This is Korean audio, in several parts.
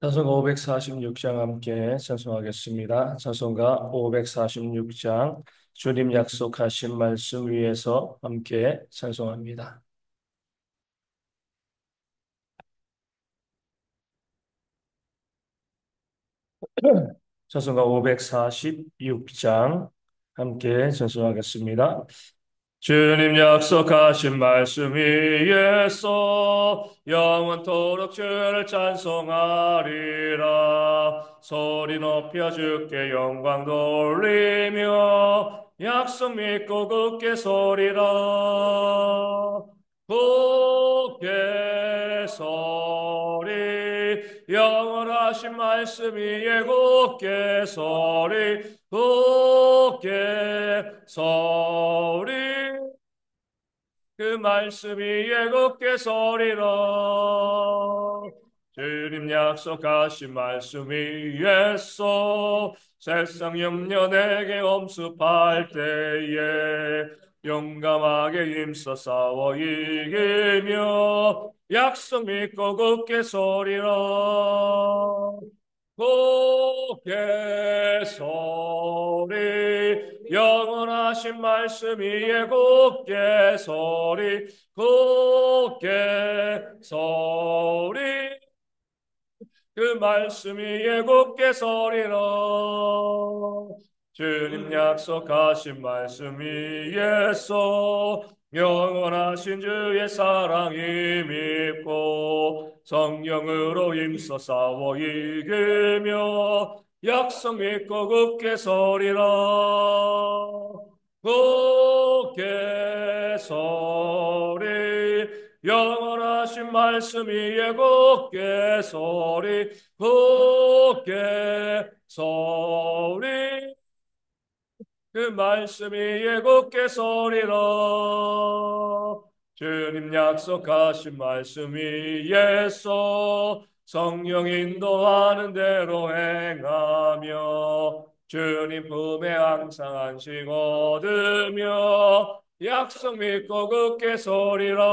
찬송가 546장 함께 찬송하겠습니다. 찬송가 546장 주님 약속하신 말씀 위에서 함께 찬송합니다. 찬송가 546장 함께 찬송하겠습니다. 주님 약속하신 말씀 위에서 영원토록 주를 찬송하리라. 소리 높여 주께 영광 돌리며 약속 믿고 굳게 서리라. 굳게 서리 영원하신 말씀 위에 굳게 서리 굳게 서리 그 말씀 위에 굳게 서리라. 주님 약속하신 말씀 위에서 세상 염려 내게 엄습할 때에 용감하게 힘써 싸워 이기며 약속 믿고 굳게 서리라. 굳게 서리 영원하신 말씀 위에 굳게 서리 굳게 서리 그 말씀 위에 굳게 서리라. 주님 약속하신 말씀 위에서 영원하신 주의 사랑이 믿고 성령으로 힘써 싸워 이기며 약속 믿고 굳게 서리라. 굳게 서리 영원하신 말씀 위에 굳게 서리 굳게 서리 그 말씀 위에 굳게 서리라. 주님 약속하신 말씀 위에서 성령 인도하는 대로 행하며 주님 품에 항상 안식 얻으며 약속 믿고 굳게 서리라.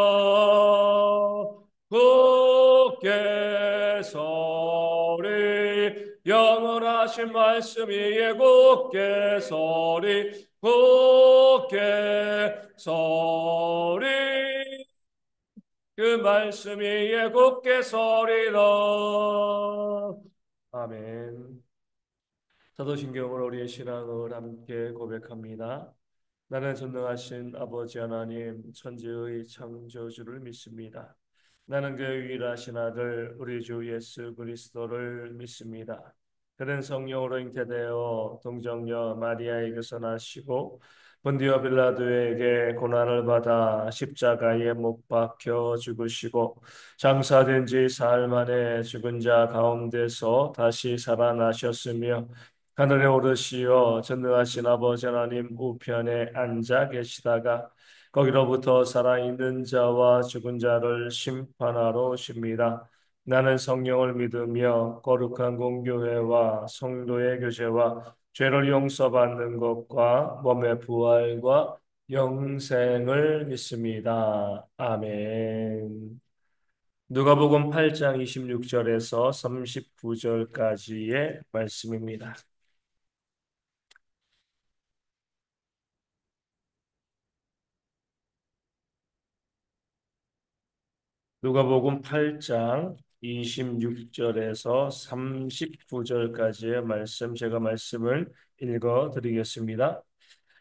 굳게 서리 영원하신 말씀 위에 굳게 서리 굳게 서리 그 말씀 위에 굳게 서리라. 아멘. 사도신경을 우리의 신앙을 함께 고백합니다. 나는 전능하신 아버지 하나님 천지의 창조주를 믿습니다. 나는 그 유일하신 아들 우리 주 예수 그리스도를 믿습니다. 그는 성령으로 잉태되어 동정녀 마리아에게서 나시고 본디오 빌라도에게 고난을 받아 십자가에 못 박혀 죽으시고 장사된 지 사흘 만에 죽은 자 가운데서 다시 살아나셨으며 하늘에 오르시어 전능하신 아버지 하나님 우편에 앉아 계시다가 거기로부터 살아있는 자와 죽은 자를 심판하러 오십니다. 나는 성령을 믿으며 거룩한 공교회와 성도의 교제와 죄를 용서받는 것과 몸의 부활과 영생을 믿습니다. 아멘. 누가복음 8장 26절에서 39절까지의 말씀입니다. 누가복음 8장 26절에서 39절까지의 말씀, 제가 말씀을 읽어 드리겠습니다.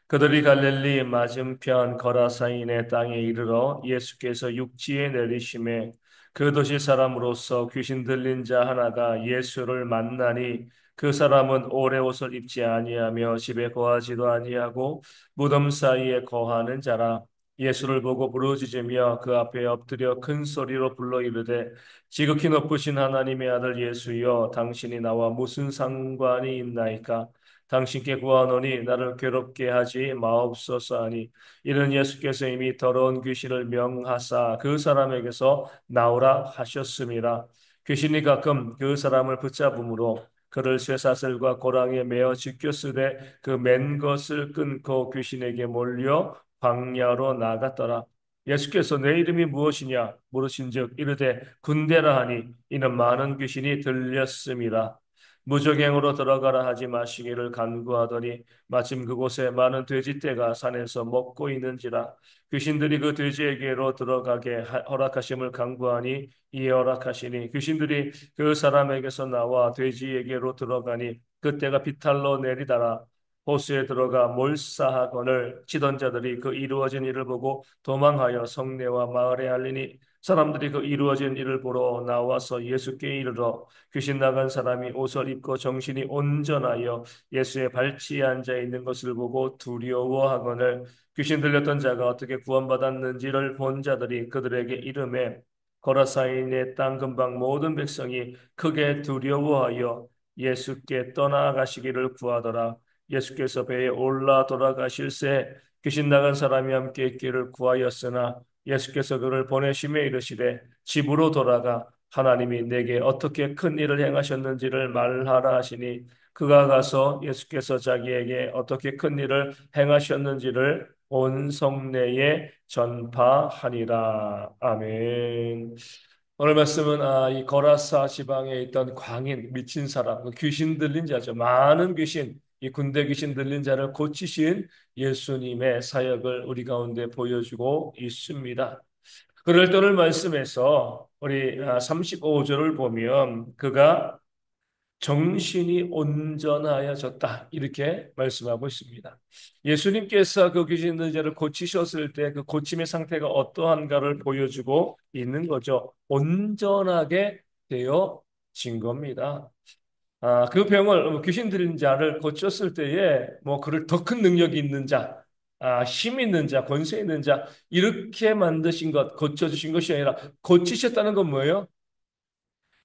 그들이 갈릴리 맞은편 거라사인의 땅에 이르러 예수께서 육지에 내리심에 그 도시 사람으로서 귀신 들린 자 하나가 예수를 만나니 그 사람은 오래 옷을 입지 아니하며 집에 거하지도 아니하고 무덤 사이에 거하는 자라. 예수를 보고 부르짖으며 그 앞에 엎드려 큰 소리로 불러 이르되 지극히 높으신 하나님의 아들 예수여 당신이 나와 무슨 상관이 있나이까. 당신께 구하노니 나를 괴롭게 하지 마옵소서 하니 이는 예수께서 이미 더러운 귀신을 명하사 그 사람에게서 나오라 하셨음이라. 귀신이 가끔 그 사람을 붙잡음으로 그를 쇠사슬과 고랑에 매어 지켰으되 그 맨 것을 끊고 귀신에게 몰려 광야로 나갔더라. 예수께서 내 이름이 무엇이냐 물으신즉 이르되 군대라 하니 이는 많은 귀신이 들렸습니다. 무적행으로 들어가라 하지 마시기를 간구하더니 마침 그곳에 많은 돼지떼가 산에서 먹고 있는지라 귀신들이 그 돼지에게로 들어가게 허락하심을 간구하니 이에 허락하시니 귀신들이 그 사람에게서 나와 돼지에게로 들어가니 그때가 비탈로 내리다라 호수에 들어가 몰사하거늘 치던 자들이 그 이루어진 일을 보고 도망하여 성내와 마을에 알리니 사람들이 그 이루어진 일을 보러 나와서 예수께 이르러 귀신 나간 사람이 옷을 입고 정신이 온전하여 예수의 발치에 앉아 있는 것을 보고 두려워하거늘 귀신 들렸던 자가 어떻게 구원받았는지를 본 자들이 그들에게 이르매 거라사인의 땅 근방 모든 백성이 크게 두려워하여 예수께 떠나가시기를 구하더라. 예수께서 배에 올라 돌아가실새 귀신 나간 사람이 함께 있기를 구하였으나 예수께서 그를 보내심에 이르시되 집으로 돌아가 하나님이 내게 어떻게 큰 일을 행하셨는지를 말하라 하시니 그가 가서 예수께서 자기에게 어떻게 큰 일을 행하셨는지를 온 성내에 전파하니라. 아멘. 오늘 말씀은 이 거라사 지방에 있던 광인 미친 사람, 그 귀신 들린 자죠. 많은 귀신, 이 군대 귀신 들린 자를 고치신 예수님의 사역을 우리 가운데 보여주고 있습니다. 그럴 때를 말씀에서 우리 35절을 보면 그가 정신이 온전하여졌다 이렇게 말씀하고 있습니다. 예수님께서 그 귀신 들린 자를 고치셨을 때 그 고침의 상태가 어떠한가를 보여주고 있는 거죠. 온전하게 되어진 겁니다. 그 병을 귀신 들린 자를 고쳤을 때에 뭐 그를 더 큰 능력이 있는 자, 힘 있는 자, 권세 있는 자 이렇게 만드신 것, 고쳐주신 것이 아니라 고치셨다는 건 뭐예요?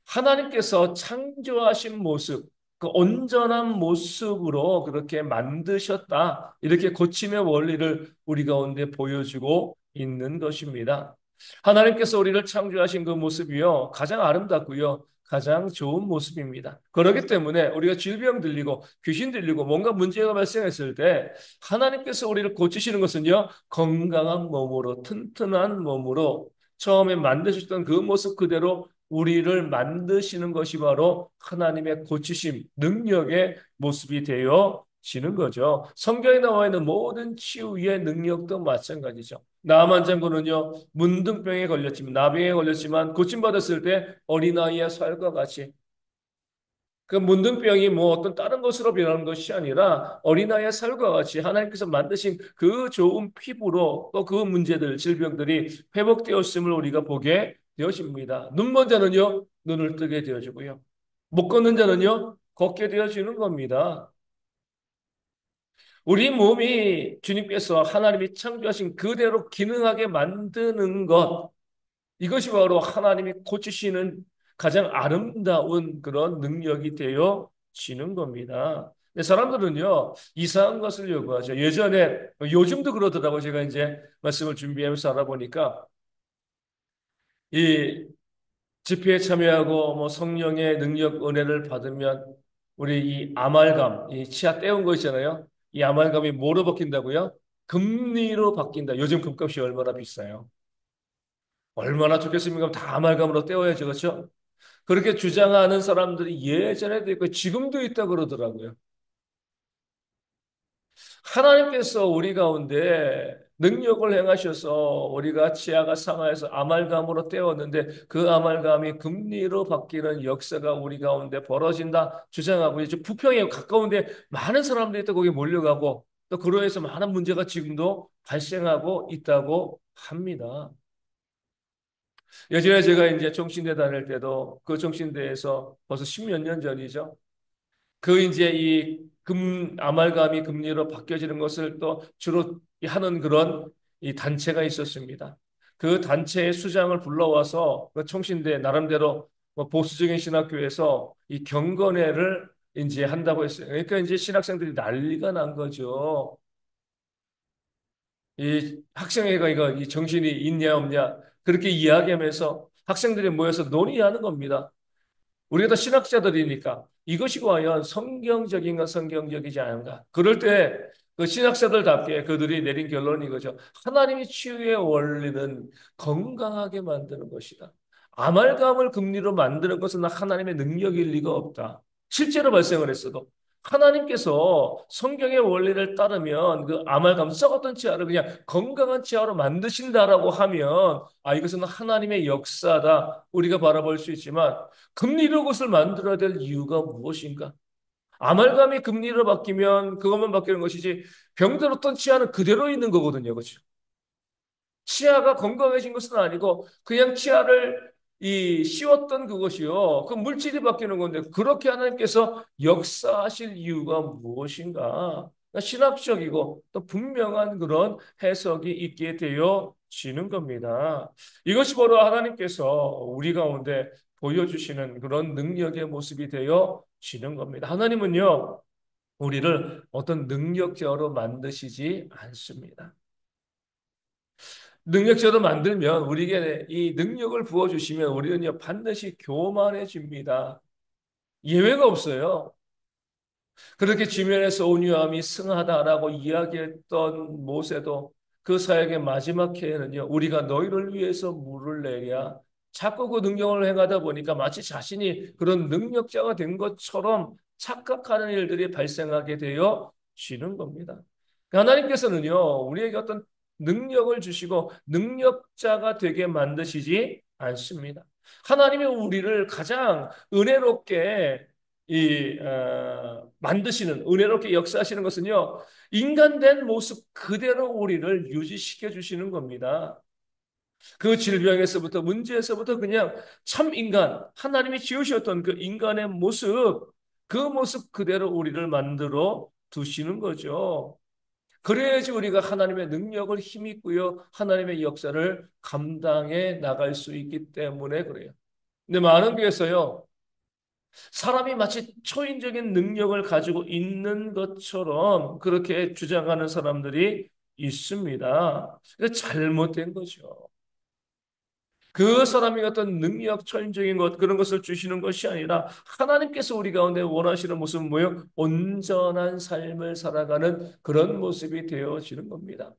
하나님께서 창조하신 모습, 그 온전한 모습으로 그렇게 만드셨다. 이렇게 고침의 원리를 우리 가운데 보여주고 있는 것입니다. 하나님께서 우리를 창조하신 그 모습이요. 가장 아름답고요. 가장 좋은 모습입니다. 그렇기 때문에 우리가 질병 들리고 귀신 들리고 뭔가 문제가 발생했을 때 하나님께서 우리를 고치시는 것은요. 건강한 몸으로 튼튼한 몸으로 처음에 만드셨던 그 모습 그대로 우리를 만드시는 것이 바로 하나님의 고치심, 능력의 모습이 되어지는 거죠. 성경에 나와 있는 모든 치유의 능력도 마찬가지죠. 나만 장군은요, 문둥병에 걸렸지만, 나병에 걸렸지만, 고침받았을 때 어린아이의 살과 같이 그 문둥병이 뭐 어떤 다른 것으로 변하는 것이 아니라 어린아이의 살과 같이 하나님께서 만드신 그 좋은 피부로 또 그 문제들, 질병들이 회복되었음을 우리가 보게 되어집니다. 눈먼 자는요, 눈을 뜨게 되어지고요. 못 걷는 자는요, 걷게 되어지는 겁니다. 우리 몸이 주님께서 하나님이 창조하신 그대로 기능하게 만드는 것, 이것이 바로 하나님이 고치시는 가장 아름다운 그런 능력이 되어지는 겁니다. 근데 사람들은요, 이상한 것을 요구하죠. 예전에, 요즘도 그러더라고요. 제가 이제 말씀을 준비하면서 알아보니까, 이 집회에 참여하고 뭐 성령의 능력 은혜를 받으면, 우리 이 아말감, 이 치아 떼운 거 있잖아요. 이 아말감이 뭐로 바뀐다고요? 금리로 바뀐다. 요즘 금값이 얼마나 비싸요? 얼마나 좋겠습니까? 다 아말감으로 떼어야죠. 그렇죠? 그렇게 주장하는 사람들이 예전에도 있고 지금도 있다 그러더라고요. 하나님께서 우리 가운데 능력을 행하셔서 우리가 치아가 상하여서 아말감으로 떼었는데 그 아말감이 금리로 바뀌는 역사가 우리 가운데 벌어진다 주장하고 이제 부평에 가까운데 많은 사람들이 또 거기 몰려가고 또 그로 해서 많은 문제가 지금도 발생하고 있다고 합니다. 예전에 제가 이제 종신대 다닐 때도 그 종신대에서 벌써 십몇 년 전이죠. 그 이제 이 아말감이 금리로 바뀌어지는 것을 또 주로 하는 그런 이 단체가 있었습니다. 그 단체의 수장을 불러와서 그 총신대 나름대로 뭐 보수적인 신학교에서 이 경건회를 이제 한다고 했어요. 그러니까 이제 신학생들이 난리가 난 거죠. 이 학생회가 이거 이 정신이 있냐 없냐 그렇게 이야기하면서 학생들이 모여서 논의하는 겁니다. 우리가 다 신학자들이니까 이것이 과연 성경적인가 성경적이지 않은가. 그럴 때 그 신학자들답게 그들이 내린 결론이 이거죠. 하나님이 치유의 원리는 건강하게 만드는 것이다. 아말감을 금리로 만드는 것은 하나님의 능력일 리가 없다. 실제로 발생을 했어도 하나님께서 성경의 원리를 따르면 그 아말감 썩었던 치아를 그냥 건강한 치아로 만드신다라고 하면 이것은 하나님의 역사다 우리가 바라볼 수 있지만 금리로 그것을 만들어야 될 이유가 무엇인가? 아말감이 금리로 바뀌면 그것만 바뀌는 것이지 병들었던 치아는 그대로 있는 거거든요. 그렇죠? 치아가 건강해진 것은 아니고 그냥 치아를 씌웠던 그것이요. 그 물질이 바뀌는 건데 그렇게 하나님께서 역사하실 이유가 무엇인가? 그러니까 신학적이고 또 분명한 그런 해석이 있게 되어지는 겁니다. 이것이 바로 하나님께서 우리 가운데 보여주시는 그런 능력의 모습이 되어지는 겁니다. 하나님은요, 우리를 어떤 능력자로 만드시지 않습니다. 능력자로 만들면 우리에게 이 능력을 부어주시면 우리는요 반드시 교만해집니다. 예외가 없어요. 그렇게 지면에서 온유함이 승하다라고 이야기했던 모세도 그 사역의 마지막 해에는요 우리가 너희를 위해서 물을 내랴 자꾸 그 능력을 행하다 보니까 마치 자신이 그런 능력자가 된 것처럼 착각하는 일들이 발생하게 되어 지는 겁니다. 하나님께서는요 우리에게 어떤 능력을 주시고 능력자가 되게 만드시지 않습니다. 하나님이 우리를 가장 은혜롭게 만드시는 은혜롭게 역사하시는 것은요 인간된 모습 그대로 우리를 유지시켜 주시는 겁니다. 그 질병에서부터 문제에서부터 그냥 참 인간 하나님이 지으셨던 그 인간의 모습 그 모습 그대로 우리를 만들어 두시는 거죠. 그래야지 우리가 하나님의 능력을 힘입고요 하나님의 역사를 감당해 나갈 수 있기 때문에 그래요. 근데 많은 교회에서요 사람이 마치 초인적인 능력을 가지고 있는 것처럼 그렇게 주장하는 사람들이 있습니다. 그게 잘못된 거죠. 그 사람이 어떤 능력, 초인적인 것, 그런 것을 주시는 것이 아니라 하나님께서 우리 가운데 원하시는 모습은 뭐예요? 온전한 삶을 살아가는 그런 모습이 되어지는 겁니다.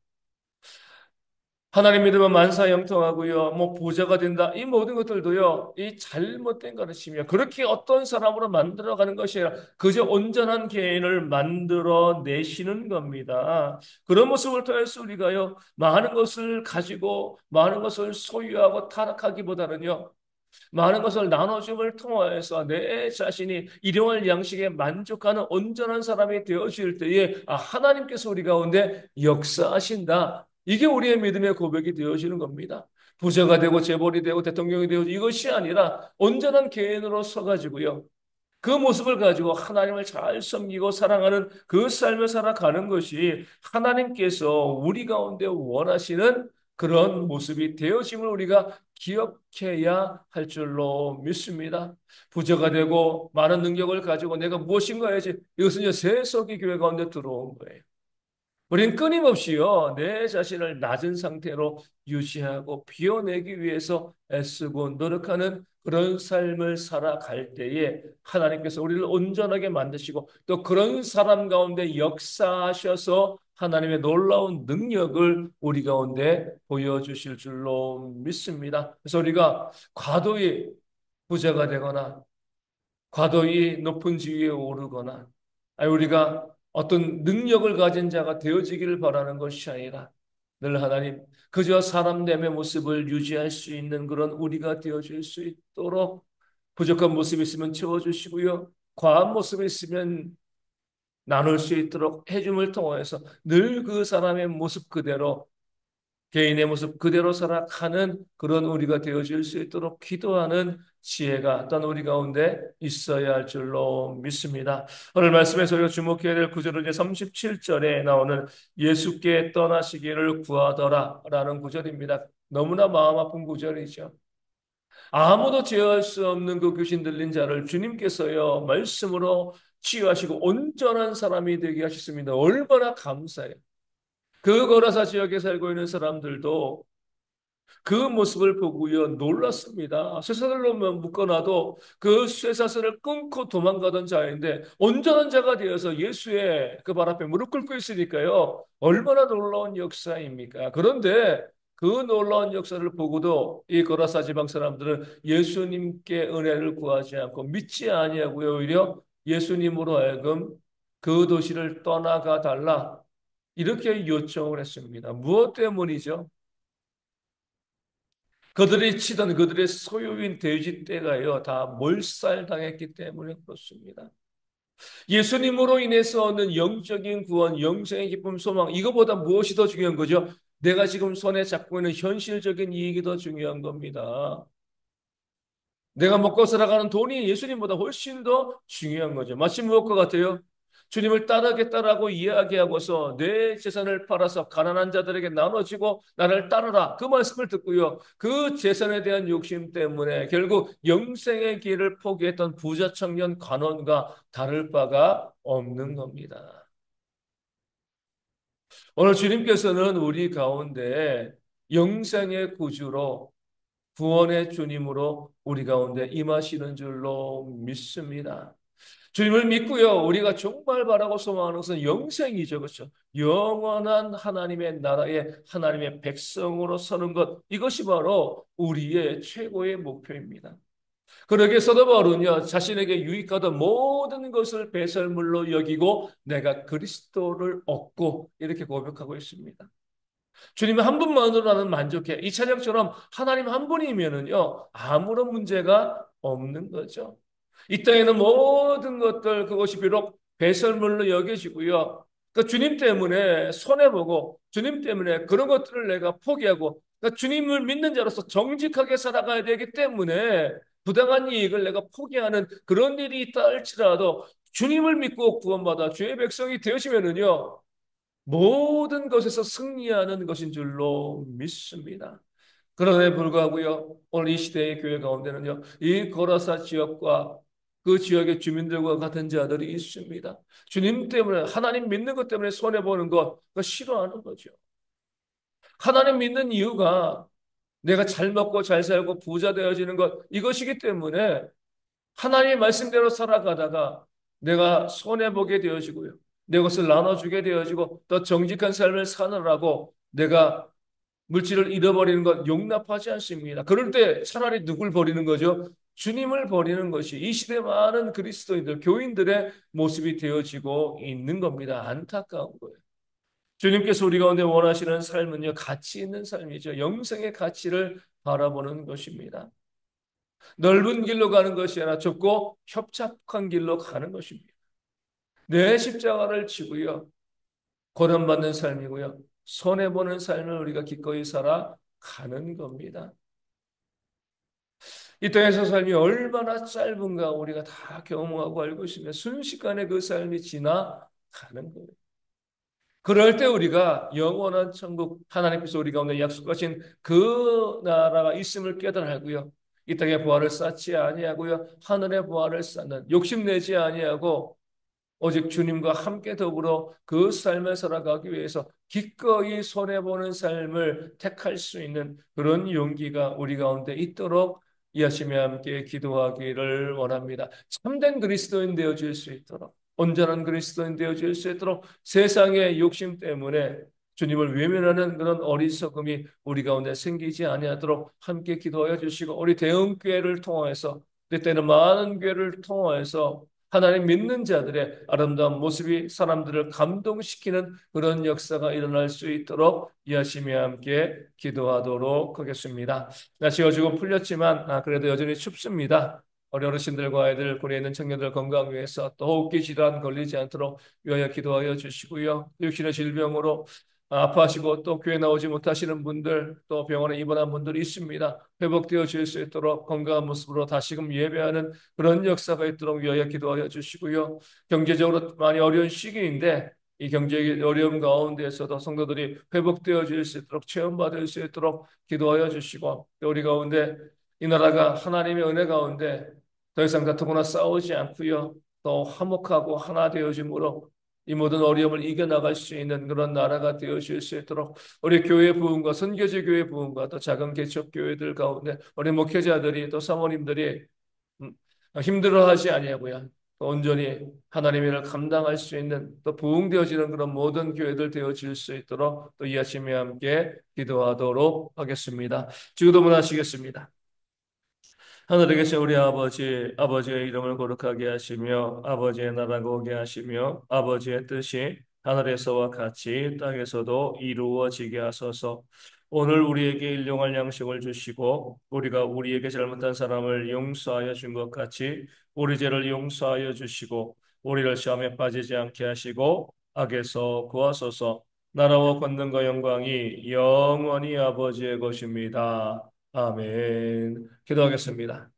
하나님 믿으면 만사형통하고요, 뭐 부자가 된다. 이 모든 것들도요, 이 잘못된 가르침이야. 그렇게 어떤 사람으로 만들어가는 것이 아니라 그저 온전한 개인을 만들어 내시는 겁니다. 그런 모습을 통해서 우리가요, 많은 것을 가지고 많은 것을 소유하고 타락하기보다는요, 많은 것을 나눠줌을 통하여서 내 자신이 일용할 양식에 만족하는 온전한 사람이 되어질 때에 하나님께서 우리 가운데 역사하신다. 이게 우리의 믿음의 고백이 되어지는 겁니다. 부자가 되고 재벌이 되고 대통령이 되고 이것이 아니라 온전한 개인으로 서가지고요. 그 모습을 가지고 하나님을 잘 섬기고 사랑하는 그 삶을 살아가는 것이 하나님께서 우리 가운데 원하시는 그런 모습이 되어짐을 우리가 기억해야 할 줄로 믿습니다. 부자가 되고 많은 능력을 가지고 내가 무엇인가 해야지 이것은 세속의 교회 가운데 들어온 거예요. 우리는 끊임없이요, 내 자신을 낮은 상태로 유지하고 비워내기 위해서 애쓰고 노력하는 그런 삶을 살아갈 때에 하나님께서 우리를 온전하게 만드시고 또 그런 사람 가운데 역사하셔서 하나님의 놀라운 능력을 우리 가운데 보여주실 줄로 믿습니다. 그래서 우리가 과도히 부자가 되거나 과도히 높은 지위에 오르거나 우리가 어떤 능력을 가진 자가 되어지기를 바라는 것이 아니라 늘 하나님 그저 사람됨의 모습을 유지할 수 있는 그런 우리가 되어질 수 있도록 부족한 모습이 있으면 채워주시고요. 과한 모습이 있으면 나눌 수 있도록 해줌을 통해서 늘 그 사람의 모습 그대로 개인의 모습 그대로 살아가는 그런 우리가 되어질 수 있도록 기도하는 지혜가 또한 우리 가운데 있어야 할 줄로 믿습니다. 오늘 말씀에서 우리가 주목해야 될 구절은 이제 37절에 나오는 예수께 떠나시기를 구하더라 라는 구절입니다. 너무나 마음 아픈 구절이죠. 아무도 제어할 수 없는 그 귀신 들린 자를 주님께서요 말씀으로 치유하시고 온전한 사람이 되게 하셨습니다. 얼마나 감사해요. 그 거라사 지역에 살고 있는 사람들도 그 모습을 보고요 놀랐습니다. 쇠사슬로 묶어놔도 그 쇠사슬을 끊고 도망가던 자인데 온전한 자가 되어서 예수의 그 발 앞에 무릎 꿇고 있으니까요. 얼마나 놀라운 역사입니까? 그런데 그 놀라운 역사를 보고도 이 거라사 지방 사람들은 예수님께 은혜를 구하지 않고 믿지 아니하고요. 오히려 예수님으로 하여금 그 도시를 떠나가 달라 이렇게 요청을 했습니다. 무엇 때문이죠? 그들이 치던 그들의 소유인 돼지 떼가요, 다 몰살당했기 때문에 그렇습니다. 예수님으로 인해서 얻는 영적인 구원, 영생의 기쁨, 소망, 이거보다 무엇이 더 중요한 거죠? 내가 지금 손에 잡고 있는 현실적인 이익이 더 중요한 겁니다. 내가 먹고 살아가는 돈이 예수님보다 훨씬 더 중요한 거죠. 마치 무엇과 같아요? 주님을 따르겠다라고 이야기하고서 내 재산을 팔아서 가난한 자들에게 나눠주고 나를 따르라. 그 말씀을 듣고요. 그 재산에 대한 욕심 때문에 결국 영생의 길을 포기했던 부자 청년 관원과 다를 바가 없는 겁니다. 오늘 주님께서는 우리 가운데 영생의 구주로 구원의 주님으로 우리 가운데 임하시는 줄로 믿습니다. 주님을 믿고요. 우리가 정말 바라고 소망하는 것은 영생이죠. 그렇죠? 영원한 하나님의 나라에 하나님의 백성으로 서는 것. 이것이 바로 우리의 최고의 목표입니다. 그러기에 사도 바울은요. 자신에게 유익하던 모든 것을 배설물로 여기고 내가 그리스도를 얻고 이렇게 고백하고 있습니다. 주님 한 분만으로 나는 만족해. 이 찬양처럼 하나님 한 분이면은요, 아무런 문제가 없는 거죠. 이 땅에는 모든 것들, 그것이 비록 배설물로 여겨지고요. 그 주님 때문에 손해보고, 주님 때문에 그런 것들을 내가 포기하고, 그러니까 주님을 믿는 자로서 정직하게 살아가야 되기 때문에 부당한 이익을 내가 포기하는 그런 일이 있다 할지라도 주님을 믿고 구원받아 주의 백성이 되시면은요, 모든 것에서 승리하는 것인 줄로 믿습니다. 그런데 불구하고요, 오늘 이 시대의 교회 가운데는요, 이 거라사 지역과 그 지역의 주민들과 같은 자들이 있습니다. 주님 때문에, 하나님 믿는 것 때문에 손해보는 것, 그거 싫어하는 거죠. 하나님 믿는 이유가 내가 잘 먹고 잘 살고 부자 되어지는 것, 이것이기 때문에 하나님의 말씀대로 살아가다가 내가 손해보게 되어지고요. 내 것을 나눠주게 되어지고 또 정직한 삶을 사느라고 내가 물질을 잃어버리는 것 용납하지 않습니다. 그럴 때 차라리 누굴 버리는 거죠? 주님을 버리는 것이 이 시대 많은 그리스도인들, 교인들의 모습이 되어지고 있는 겁니다. 안타까운 거예요. 주님께서 우리 가운데 원하시는 삶은요, 가치 있는 삶이죠. 영생의 가치를 바라보는 것입니다. 넓은 길로 가는 것이 아니라 좁고 협착한 길로 가는 것입니다. 내 십자가를 지고요. 고난받는 삶이고요. 손해보는 삶을 우리가 기꺼이 살아가는 겁니다. 이 땅에서 삶이 얼마나 짧은가 우리가 다 경험하고 알고 있으며 순식간에 그 삶이 지나가는 거예요. 그럴 때 우리가 영원한 천국 하나님께서 우리 가운데 약속하신 그 나라가 있음을 깨달아 알고요. 이 땅의 보화를 쌓지 아니하고요. 하늘의 보화를 쌓는 욕심내지 아니하고 오직 주님과 함께 더불어 그 삶을 살아가기 위해서 기꺼이 손해보는 삶을 택할 수 있는 그런 용기가 우리 가운데 있도록 이 아침에 함께 기도하기를 원합니다. 참된 그리스도인 되어질 수 있도록 온전한 그리스도인 되어질 수 있도록 세상의 욕심 때문에 주님을 외면하는 그런 어리석음이 우리 가운데 생기지 아니하도록 함께 기도하여 주시고 우리 대형교회를 통해서 때때는 많은 교회를 통해서 하나님 믿는 자들의 아름다운 모습이 사람들을 감동시키는 그런 역사가 일어날 수 있도록 이 아침에 함께 기도하도록 하겠습니다. 날씨가 조금 풀렸지만 그래도 여전히 춥습니다. 어르신들과 아이들, 굴에 있는 청년들 건강 위해서 또 호흡기 질환 걸리지 않도록 위하여 기도하여 주시고요. 육신의 질병으로 아파하시고 또 교회 나오지 못하시는 분들 또 병원에 입원한 분들이 있습니다. 회복되어 질 수 있도록 건강한 모습으로 다시금 예배하는 그런 역사가 있도록 위하여 기도하여 주시고요. 경제적으로 많이 어려운 시기인데 이 경제의 어려움 가운데에서도 성도들이 회복되어질 수 있도록 체험받을 수 있도록 기도하여 주시고 또 우리 가운데 이 나라가 하나님의 은혜 가운데 더 이상 다투거나 싸우지 않고요. 또 화목하고 하나 되어짐으로 이 모든 어려움을 이겨나갈 수 있는 그런 나라가 되어질 수 있도록 우리 교회 부흥과 선교지 교회 부흥과 또 작은 개척 교회들 가운데 우리 목회자들이 또 사모님들이 음, 힘들어하지 아니하고요. 또 온전히 하나님의 일을 감당할 수 있는 또 부흥되어지는 그런 모든 교회들 되어질 수 있도록 또 이 아침에 함께 기도하도록 하겠습니다. 주기도문하시겠습니다. 하늘에 계신 우리 아버지, 아버지의 이름을 거룩하게 하시며 아버지의 나라가 오게 하시며 아버지의 뜻이 하늘에서와 같이 땅에서도 이루어지게 하소서. 오늘 우리에게 일용할 양식을 주시고 우리가 우리에게 잘못한 사람을 용서하여 준 것 같이 우리 죄를 용서하여 주시고 우리를 시험에 빠지지 않게 하시고 악에서 구하소서. 나라와 권능과 영광이 영원히 아버지의 것입니다. 아멘. 기도하겠습니다.